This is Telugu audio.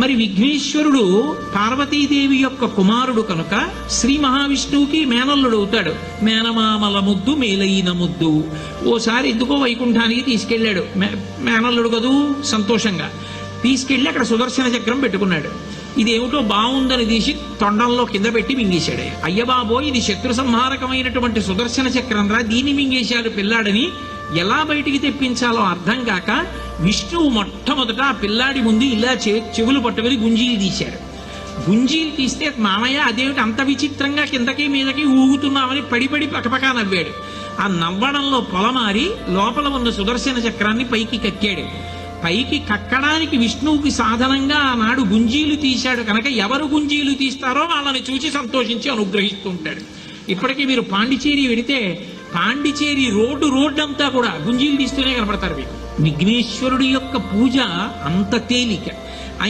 మరి విఘ్నేశ్వరుడు పార్వతీదేవి యొక్క కుమారుడు కనుక శ్రీ మహావిష్ణువుకి మేనల్లుడు అవుతాడు. మేనమామల ముద్దు మేలైన ముద్దు. ఓసారి ఎందుకో వైకుంఠానికి తీసుకెళ్లాడు, మేనల్లుడు కదూ సంతోషంగా తీసుకెళ్లి అక్కడ సుదర్శన చక్రం పెట్టుకున్నాడు. ఇదేమిటో బాగుందని తీసి తొండంలో కింద పెట్టి మింగేశాడు. అయ్యబాబో ఇది శత్రు సంహారకమైనటువంటి సుదర్శన చక్రం రా, దీన్ని మింగేశాడు పిల్లాడని ఎలా బయటికి తెప్పించాలో అర్థం కాక విష్ణువు మొట్టమొదట ఆ పిల్లాడి ముందు ఇలా చెవులు పట్టుకుని గుంజీలు తీశాడు. గుంజీలు తీస్తే మామయ్య అదేమిటి అంత విచిత్రంగా కిందకి మీదకి ఊగుతున్నామని పడి పకపకా నవ్వాడు. ఆ నవ్వడంలో పొలమారి లోపల ఉన్న సుదర్శన చక్రాన్ని పైకి కక్కాడు. పైకి కక్కడానికి విష్ణువుకి సాధనంగా ఆనాడు గుంజీలు తీశాడు కనుక ఎవరు గుంజీలు తీస్తారో వాళ్ళని చూసి సంతోషించి అనుగ్రహిస్తూ ఉంటాడు. ఇప్పటికీ మీరు పాండిచేరి వెడితే పాండిచేరి రోడ్డు అంతా కూడా గుంజీలు తీస్తూనే కనపడతారు మీకు. విఘ్నేశ్వరుడి యొక్క పూజ అంత తేలిక.